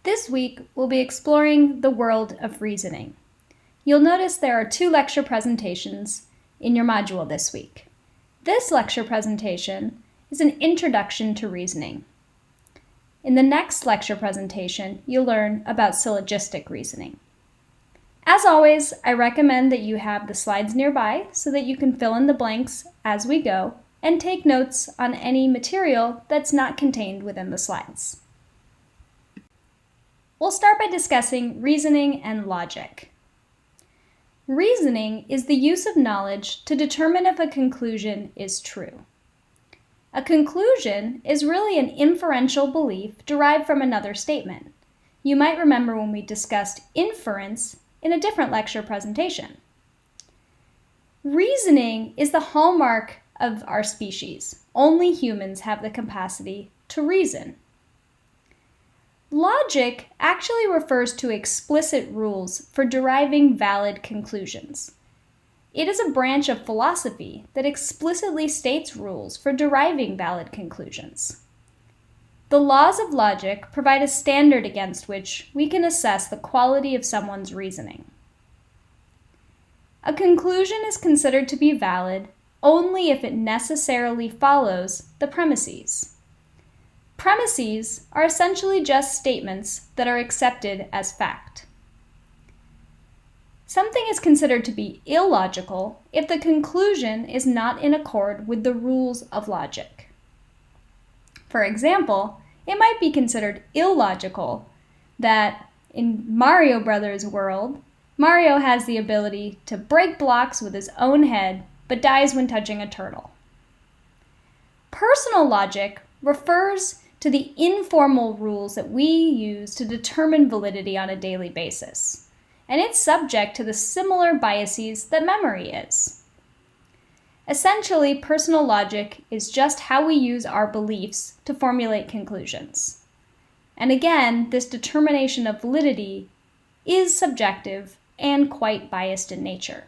This week, we'll be exploring the world of reasoning. You'll notice there are 2 lecture presentations in your module this week. This lecture presentation is an introduction to reasoning. In the next lecture presentation, you'll learn about syllogistic reasoning. As always, I recommend that you have the slides nearby so that you can fill in the blanks as we go and take notes on any material that's not contained within the slides. We'll start by discussing reasoning and logic. Reasoning is the use of knowledge to determine if a conclusion is true. A conclusion is really an inferential belief derived from another statement. You might remember when we discussed inference in a different lecture presentation. Reasoning is the hallmark of our species. Only humans have the capacity to reason. Logic actually refers to explicit rules for deriving valid conclusions. It is a branch of philosophy that explicitly states rules for deriving valid conclusions. The laws of logic provide a standard against which we can assess the quality of someone's reasoning. A conclusion is considered to be valid only if it necessarily follows the premises. Premises are essentially just statements that are accepted as fact. Something is considered to be illogical if the conclusion is not in accord with the rules of logic. For example, it might be considered illogical that in Mario Brothers' world, Mario has the ability to break blocks with his own head, but dies when touching a turtle. Personal logic refers to the informal rules that we use to determine validity on a daily basis, and it's subject to the similar biases that memory is. Essentially, personal logic is just how we use our beliefs to formulate conclusions. And again, this determination of validity is subjective and quite biased in nature.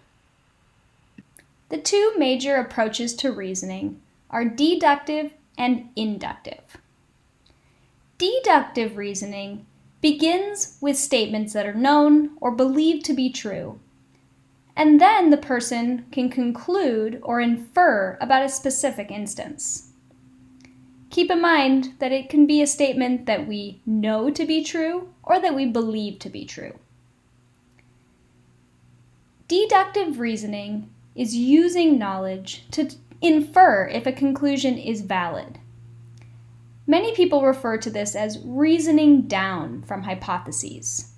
The 2 major approaches to reasoning are deductive and inductive. Deductive reasoning begins with statements that are known or believed to be true, and then the person can conclude or infer about a specific instance. Keep in mind that it can be a statement that we know to be true or that we believe to be true. Deductive reasoning is using knowledge to infer if a conclusion is valid. Many people refer to this as reasoning down from hypotheses,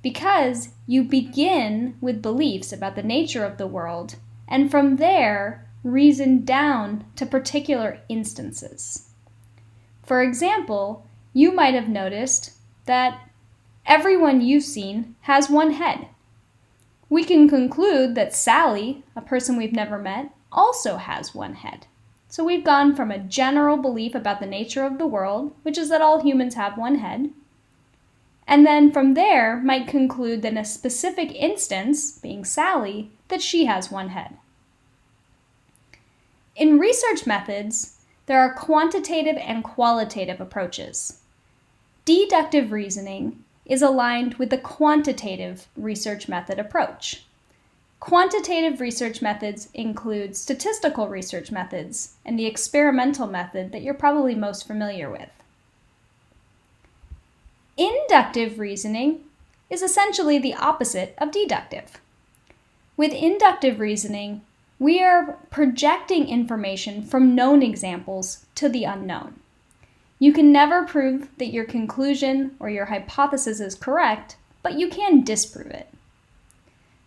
because you begin with beliefs about the nature of the world, and from there reason down to particular instances. For example, you might have noticed that everyone you've seen has one head. We can conclude that Sally, a person we've never met, also has one head. So we've gone from a general belief about the nature of the world, which is that all humans have one head, and then from there might conclude that in a specific instance, being Sally, that she has one head. In research methods, there are quantitative and qualitative approaches. Deductive reasoning is aligned with the quantitative research method approach. Quantitative research methods include statistical research methods and the experimental method that you're probably most familiar with. Inductive reasoning is essentially the opposite of deductive. With inductive reasoning, we are projecting information from known examples to the unknown. You can never prove that your conclusion or your hypothesis is correct, but you can disprove it.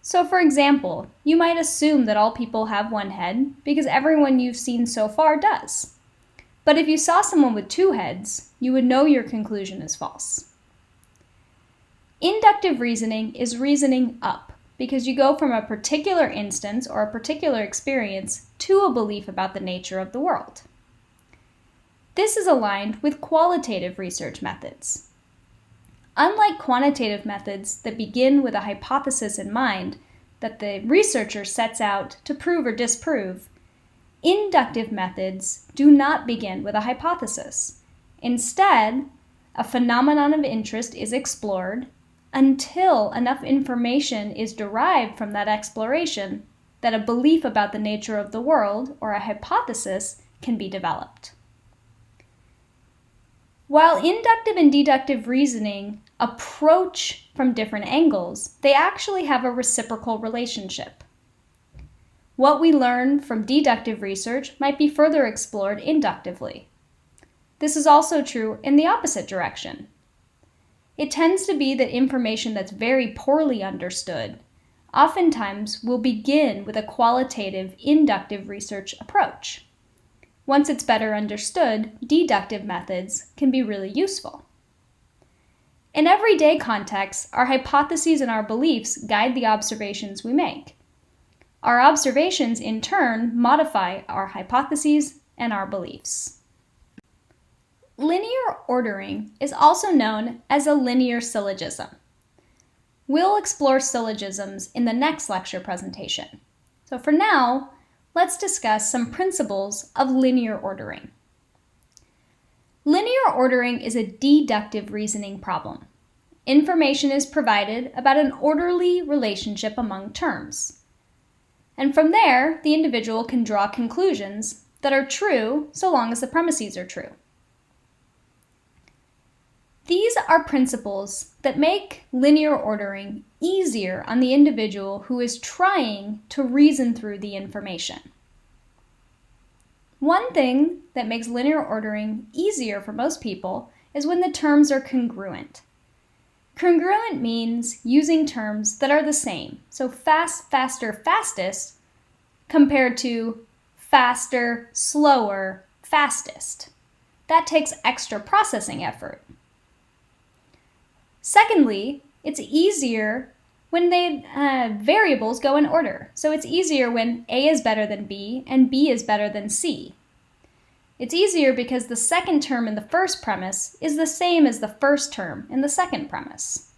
So for example, you might assume that all people have one head because everyone you've seen so far does. But if you saw someone with 2 heads, you would know your conclusion is false. Inductive reasoning is reasoning up because you go from a particular instance or a particular experience to a belief about the nature of the world. This is aligned with qualitative research methods. Unlike quantitative methods that begin with a hypothesis in mind that the researcher sets out to prove or disprove, inductive methods do not begin with a hypothesis. Instead, a phenomenon of interest is explored until enough information is derived from that exploration that a belief about the nature of the world, or a hypothesis, can be developed. While inductive and deductive reasoning approach from different angles, they actually have a reciprocal relationship. What we learn from deductive research might be further explored inductively. This is also true in the opposite direction. It tends to be that information that's very poorly understood oftentimes will begin with a qualitative inductive research approach. Once it's better understood, deductive methods can be really useful. In everyday contexts, our hypotheses and our beliefs guide the observations we make. Our observations, in turn, modify our hypotheses and our beliefs. Linear ordering is also known as a linear syllogism. We'll explore syllogisms in the next lecture presentation. So for now, let's discuss some principles of linear ordering. Linear ordering is a deductive reasoning problem. Information is provided about an orderly relationship among terms. And from there, the individual can draw conclusions that are true so long as the premises are true. These are principles that make linear ordering easier on the individual who is trying to reason through the information. One thing that makes linear ordering easier for most people is when the terms are congruent. Congruent means using terms that are the same. So fast, faster, fastest compared to faster, slower, fastest. That takes extra processing effort. Secondly, it's easier when variables go in order. So it's easier when A is better than B and B is better than C. It's easier because the second term in the first premise is the same as the first term in the second premise.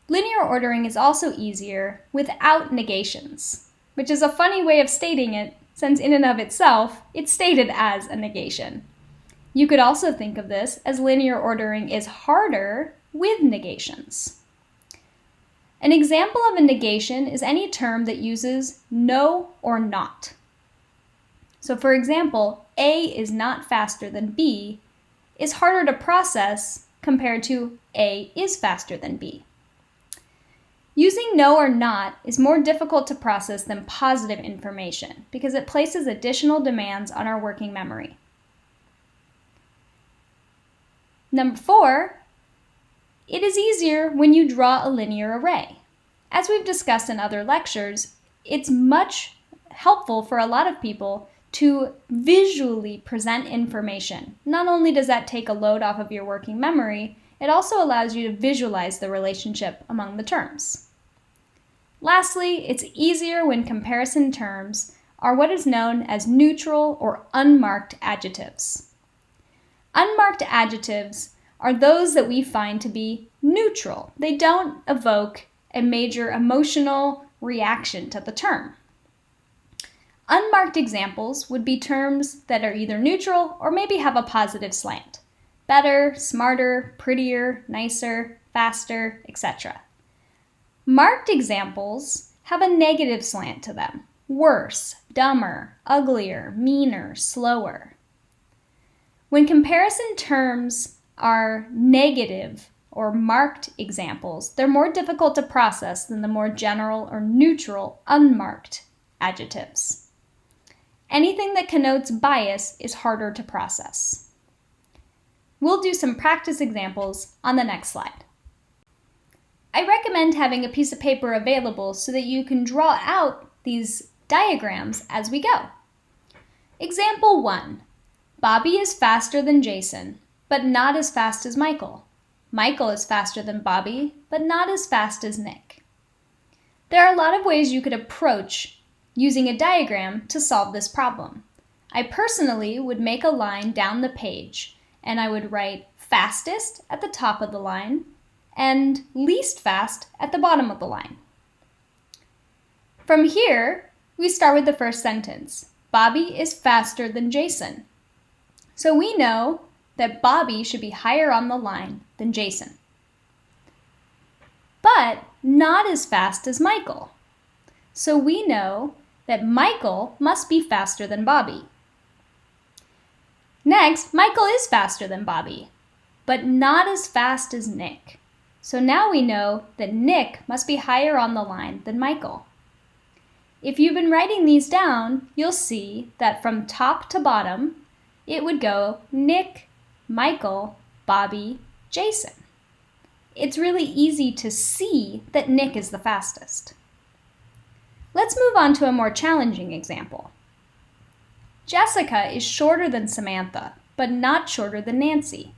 Linear ordering is also easier without negations, which is a funny way of stating it, since in and of itself, it's stated as a negation. You could also think of this as linear ordering is harder with negations. An example of a negation is any term that uses no or not. So for example, A is not faster than B is harder to process compared to A is faster than B. Using no or not is more difficult to process than positive information because it places additional demands on our working memory. Number 4, it is easier when you draw a linear array. As we've discussed in other lectures, it's much helpful for a lot of people to visually present information. Not only does that take a load off of your working memory, it also allows you to visualize the relationship among the terms. Lastly, it's easier when comparison terms are what is known as neutral or unmarked adjectives. Unmarked adjectives are those that we find to be neutral. They don't evoke a major emotional reaction to the term. Unmarked examples would be terms that are either neutral or maybe have a positive slant. Better, smarter, prettier, nicer, faster, etc. Marked examples have a negative slant to them. Worse, dumber, uglier, meaner, slower. When comparison terms are negative or marked examples, they're more difficult to process than the more general or neutral unmarked adjectives. Anything that connotes bias is harder to process. We'll do some practice examples on the next slide. I recommend having a piece of paper available so that you can draw out these diagrams as we go. Example 1. Bobby is faster than Jason, but not as fast as Michael. Michael is faster than Bobby, but not as fast as Nick. There are a lot of ways you could approach using a diagram to solve this problem. I personally would make a line down the page, and I would write fastest at the top of the line and least fast at the bottom of the line. From here, we start with the first sentence. Bobby is faster than Jason. So we know that Bobby should be higher on the line than Jason, but not as fast as Michael. So we know that Michael must be faster than Bobby. Next, Michael is faster than Bobby, but not as fast as Nick. So now we know that Nick must be higher on the line than Michael. If you've been writing these down, you'll see that from top to bottom, it would go Nick, Michael, Bobby, Jason. It's really easy to see that Nick is the fastest. Let's move on to a more challenging example. Jessica is shorter than Samantha, but not shorter than Nancy.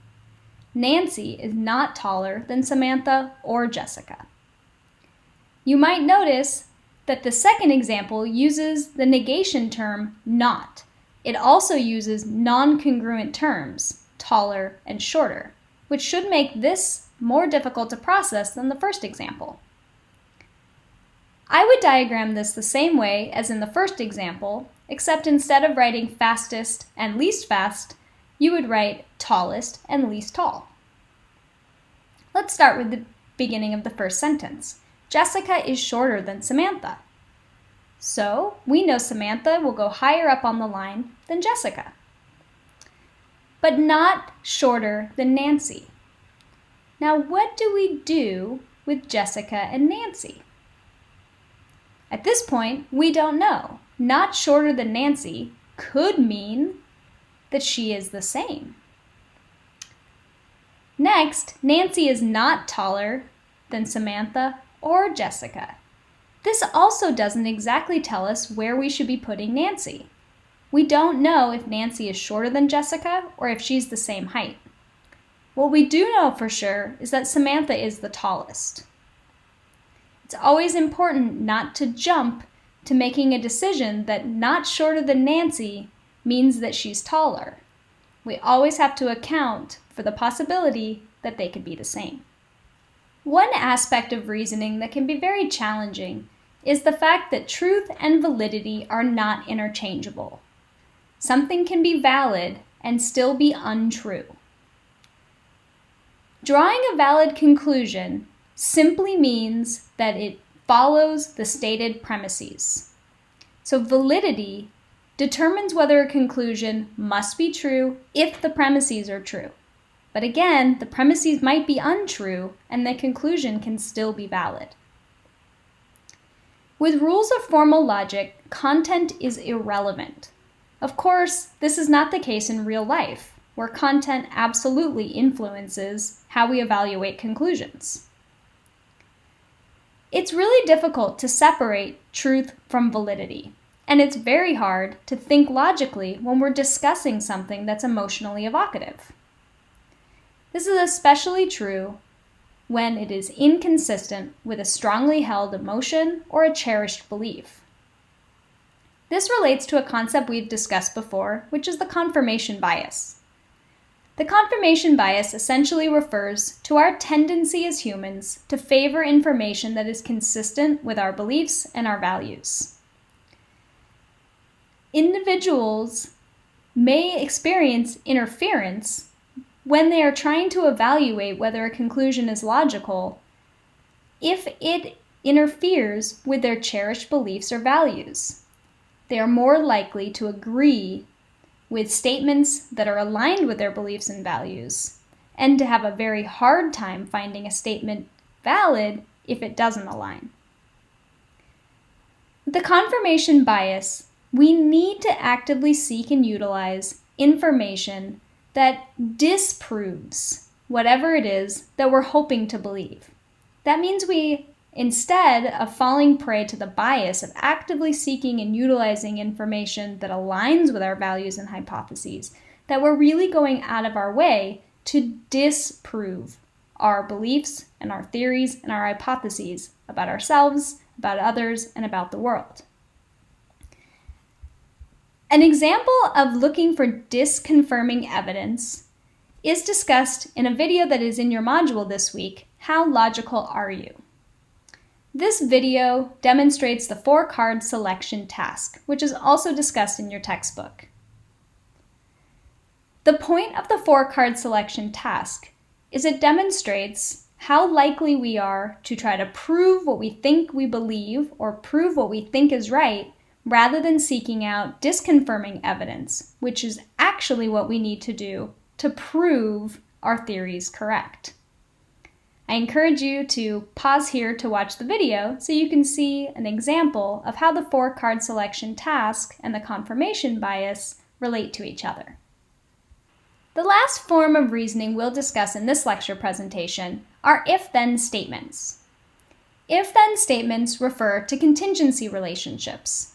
Nancy is not taller than Samantha or Jessica. You might notice that the second example uses the negation term not. It also uses non-congruent terms, taller and shorter, which should make this more difficult to process than the first example. I would diagram this the same way as in the first example, except instead of writing fastest and least fast, you would write tallest and least tall. Let's start with the beginning of the first sentence. Jessica is shorter than Samantha. So we know Samantha will go higher up on the line than Jessica, but not shorter than Nancy. Now what do we do with Jessica and Nancy? At this point, we don't know. Not shorter than Nancy could mean that she is the same. Next, Nancy is not taller than Samantha or Jessica. This also doesn't exactly tell us where we should be putting Nancy. We don't know if Nancy is shorter than Jessica or if she's the same height. What we do know for sure is that Samantha is the tallest. It's always important not to jump to making a decision that not shorter than Nancy means that she's taller. We always have to account for the possibility that they could be the same. One aspect of reasoning that can be very challenging is the fact that truth and validity are not interchangeable. Something can be valid and still be untrue. Drawing a valid conclusion simply means that it follows the stated premises. So validity determines whether a conclusion must be true if the premises are true. But again, the premises might be untrue and the conclusion can still be valid. With rules of formal logic, content is irrelevant. Of course, this is not the case in real life, where content absolutely influences how we evaluate conclusions. It's really difficult to separate truth from validity, and it's very hard to think logically when we're discussing something that's emotionally evocative. This is especially true when it is inconsistent with a strongly held emotion or a cherished belief. This relates to a concept we've discussed before, which is the confirmation bias. The confirmation bias essentially refers to our tendency as humans to favor information that is consistent with our beliefs and our values. Individuals may experience interference when they are trying to evaluate whether a conclusion is logical if it interferes with their cherished beliefs or values. They are more likely to agree with statements that are aligned with their beliefs and values, and to have a very hard time finding a statement valid if it doesn't align. With the confirmation bias, we need to actively seek and utilize information that disproves whatever it is that we're hoping to believe. That means we, instead of falling prey to the bias of actively seeking and utilizing information that aligns with our values and hypotheses, that we're really going out of our way to disprove our beliefs and our theories and our hypotheses about ourselves, about others, and about the world. An example of looking for disconfirming evidence is discussed in a video that is in your module this week, How Logical Are You? This video demonstrates the 4-card selection task, which is also discussed in your textbook. The point of the 4-card selection task is it demonstrates how likely we are to try to prove what we think we believe or prove what we think is right, rather than seeking out disconfirming evidence, which is actually what we need to do to prove our theories correct. I encourage you to pause here to watch the video so you can see an example of how the 4-card selection task and the confirmation bias relate to each other. The last form of reasoning we'll discuss in this lecture presentation are if-then statements. If-then statements refer to contingency relationships.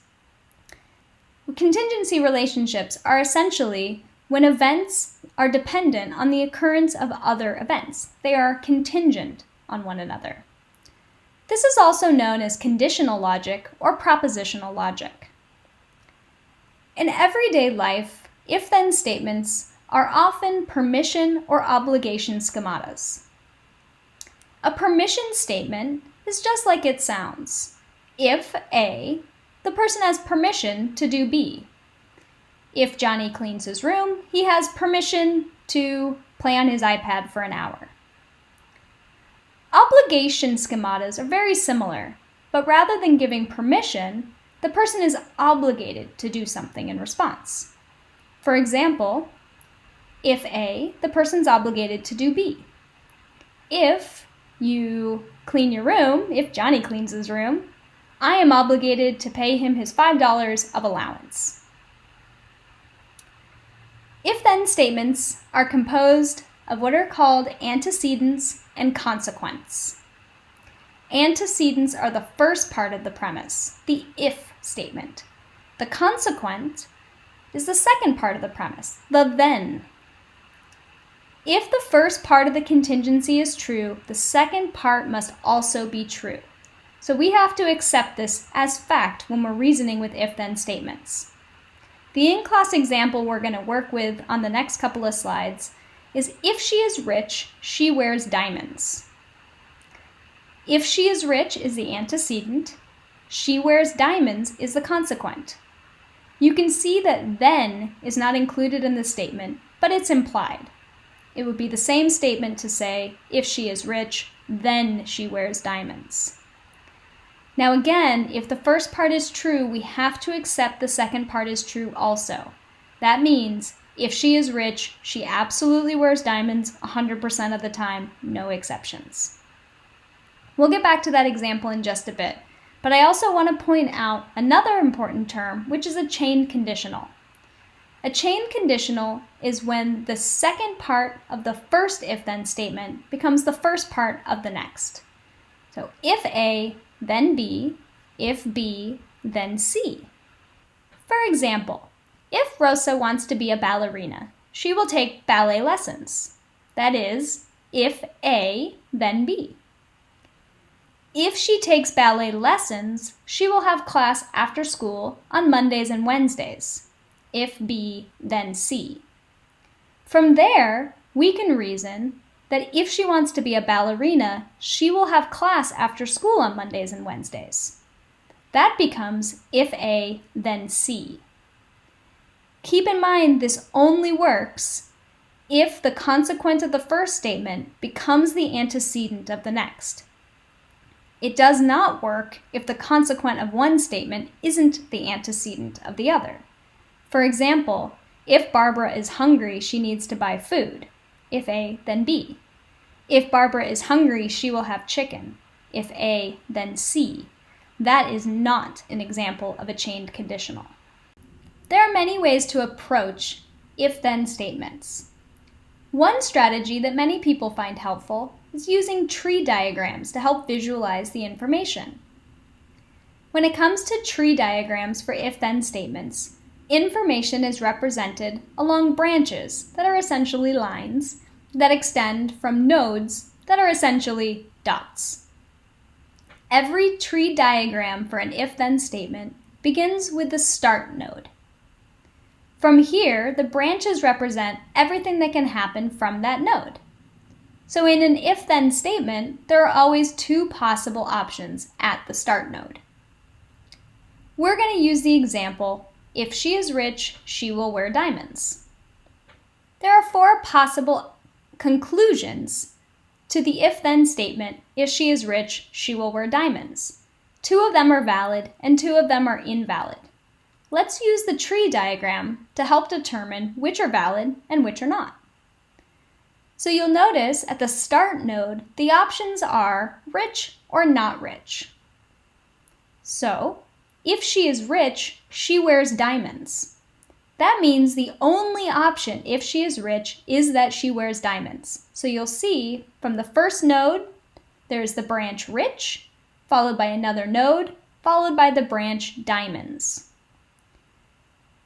Contingency relationships are essentially when events are dependent on the occurrence of other events. They are contingent on one another. This is also known as conditional logic or propositional logic. In everyday life, if-then statements are often permission or obligation schematas. A permission statement is just like it sounds. If A, the person has permission to do B. If Johnny cleans his room, he has permission to play on his iPad for an hour. Obligation schematas are very similar, but rather than giving permission, the person is obligated to do something in response. For example, if A, the person's obligated to do B. If you clean your room, if Johnny cleans his room, I am obligated to pay him his $5 of allowance. If-then statements are composed of what are called antecedents and consequents. Antecedents are the first part of the premise, the if statement. The consequent is the second part of the premise, the then. If the first part of the contingency is true, the second part must also be true. So we have to accept this as fact when we're reasoning with if-then statements. The in-class example we're going to work with on the next couple of slides is if she is rich, she wears diamonds. If she is rich is the antecedent, she wears diamonds is the consequent. You can see that then is not included in the statement, but it's implied. It would be the same statement to say, if she is rich, then she wears diamonds. Now again, if the first part is true, we have to accept the second part is true also. That means, if she is rich, she absolutely wears diamonds 100% of the time, no exceptions. We'll get back to that example in just a bit, but I also want to point out another important term, which is a chained conditional. A chained conditional is when the second part of the first if-then statement becomes the first part of the next. So if A, then B, if B, then C. For example, if Rosa wants to be a ballerina, she will take ballet lessons. That is, if A, then B. If she takes ballet lessons, she will have class after school on Mondays and Wednesdays. If B, then C. From there, we can reason that if she wants to be a ballerina, she will have class after school on Mondays and Wednesdays. That becomes if A, then C. Keep in mind this only works if the consequent of the first statement becomes the antecedent of the next. It does not work if the consequent of one statement isn't the antecedent of the other. For example, if Barbara is hungry, she needs to buy food. If A, then B. If Barbara is hungry, she will have chicken. If A, then C. That is not an example of a chained conditional. There are many ways to approach if-then statements. One strategy that many people find helpful is using tree diagrams to help visualize the information. When it comes to tree diagrams for if-then statements, information is represented along branches that are essentially lines that extend from nodes that are essentially dots. Every tree diagram for an if-then statement begins with the start node. From here, the branches represent everything that can happen from that node. So in an if-then statement, there are always two possible options at the start node. We're going to use the example, if she is rich, she will wear diamonds. There are 4 possible conclusions to the if-then statement, if she is rich, she will wear diamonds. 2 of them are valid and 2 of them are invalid. Let's use the tree diagram to help determine which are valid and which are not. So you'll notice at the start node, the options are rich or not rich. So, if she is rich, she wears diamonds. That means the only option, if she is rich, is that she wears diamonds. So you'll see from the first node, there's the branch rich, followed by another node, followed by the branch diamonds.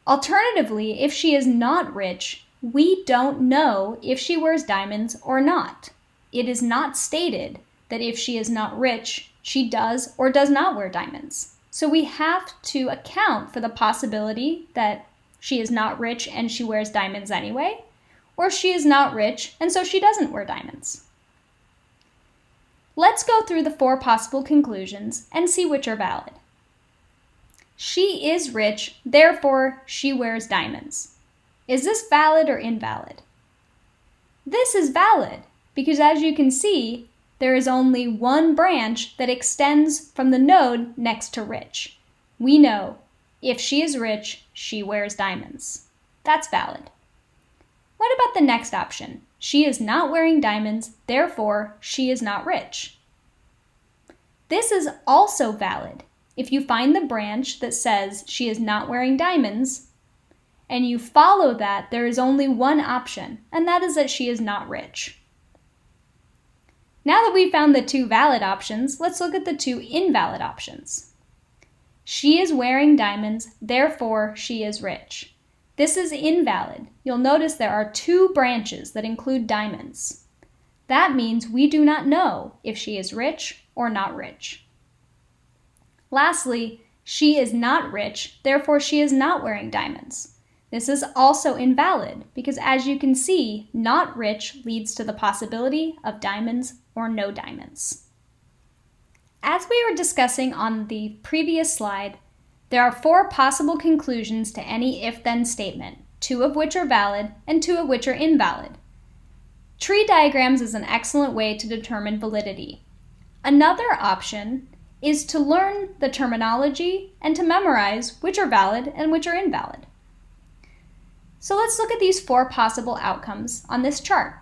Alternatively, if she is not rich, we don't know if she wears diamonds or not. It is not stated that if she is not rich, she does or does not wear diamonds. So we have to account for the possibility that she is not rich and she wears diamonds anyway, or she is not rich and so she doesn't wear diamonds. Let's go through the 4 possible conclusions and see which are valid. She is rich, therefore she wears diamonds. Is this valid or invalid? This is valid because, as you can see, there is only one branch that extends from the node next to rich. We know if she is rich, she wears diamonds. That's valid. What about the next option? She is not wearing diamonds, therefore she is not rich. This is also valid. If you find the branch that says she is not wearing diamonds, and you follow that, there is only one option, and that is that she is not rich. Now that we've found the 2 valid options, let's look at the 2 invalid options. She is wearing diamonds, therefore she is rich. This is invalid. You'll notice there are 2 branches that include diamonds. That means we do not know if she is rich or not rich. Lastly, she is not rich, therefore she is not wearing diamonds. This is also invalid because, as you can see, not rich leads to the possibility of diamonds or no diamonds. As we were discussing on the previous slide, there are 4 possible conclusions to any if-then statement, 2 of which are valid and 2 of which are invalid. Tree diagrams is an excellent way to determine validity. Another option is to learn the terminology and to memorize which are valid and which are invalid. So let's look at these 4 possible outcomes on this chart.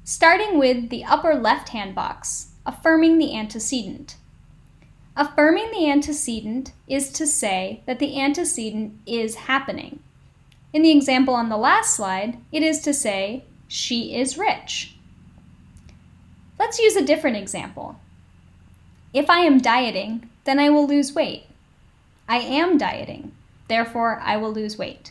Starting with the upper left-hand box, affirming the antecedent. Affirming the antecedent is to say that the antecedent is happening. In the example on the last slide, it is to say she is rich. Let's use a different example. If I am dieting, then I will lose weight. I am dieting, therefore I will lose weight.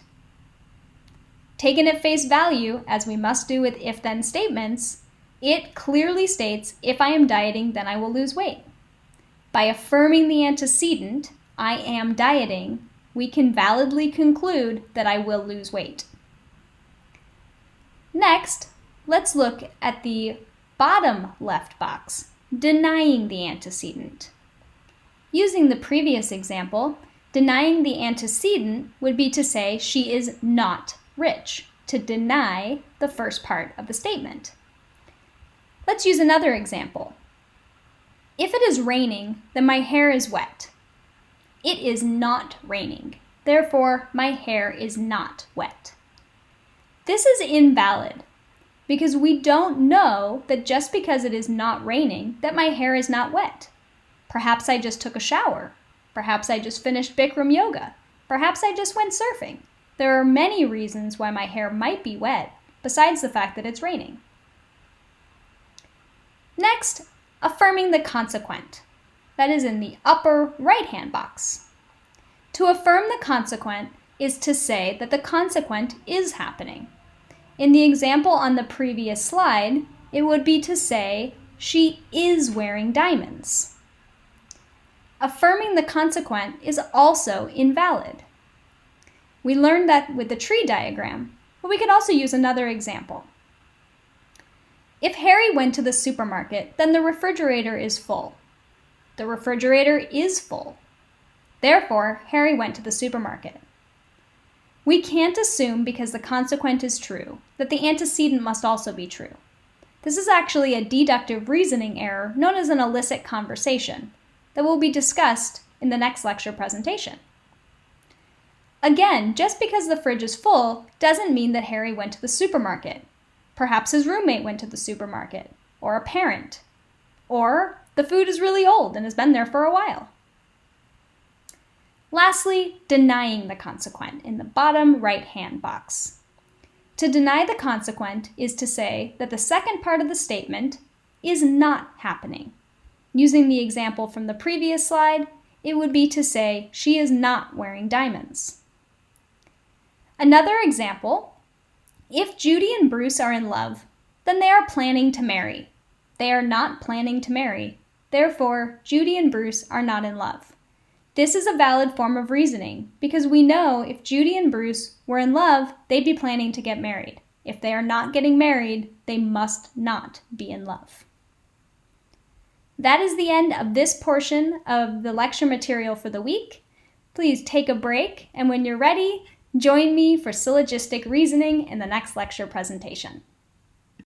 Taken at face value, as we must do with if-then statements, it clearly states, if I am dieting, then I will lose weight. By affirming the antecedent, I am dieting, we can validly conclude that I will lose weight. Next, let's look at the bottom left box, denying the antecedent. Using the previous example, denying the antecedent would be to say she is not rich, to deny the first part of the statement. Let's use another example. If it is raining, then my hair is wet. It is not raining, therefore my hair is not wet. This is invalid because we don't know that just because it is not raining that my hair is not wet. Perhaps I just took a shower. Perhaps I just finished Bikram yoga. Perhaps I just went surfing. There are many reasons why my hair might be wet, besides the fact that it's raining. Next, affirming the consequent. That is in the upper right-hand box. To affirm the consequent is to say that the consequent is happening. In the example on the previous slide, it would be to say she is wearing diamonds. Affirming the consequent is also invalid. We learned that with the tree diagram, but we could also use another example. If Harry went to the supermarket, then the refrigerator is full. The refrigerator is full. Therefore, Harry went to the supermarket. We can't assume because the consequent is true that the antecedent must also be true. This is actually a deductive reasoning error known as an illicit conversation that will be discussed in the next lecture presentation. Again, just because the fridge is full doesn't mean that Harry went to the supermarket. Perhaps his roommate went to the supermarket, or a parent, or the food is really old and has been there for a while. Lastly, denying the consequent in the bottom right-hand box. To deny the consequent is to say that the second part of the statement is not happening. Using the example from the previous slide, it would be to say she is not wearing diamonds. Another example, if Judy and Bruce are in love, then they are planning to marry. They are not planning to marry. Therefore, Judy and Bruce are not in love. This is a valid form of reasoning because we know if Judy and Bruce were in love, they'd be planning to get married. If they are not getting married, they must not be in love. That is the end of this portion of the lecture material for the week. Please take a break, and when you're ready, join me for syllogistic reasoning in the next lecture presentation.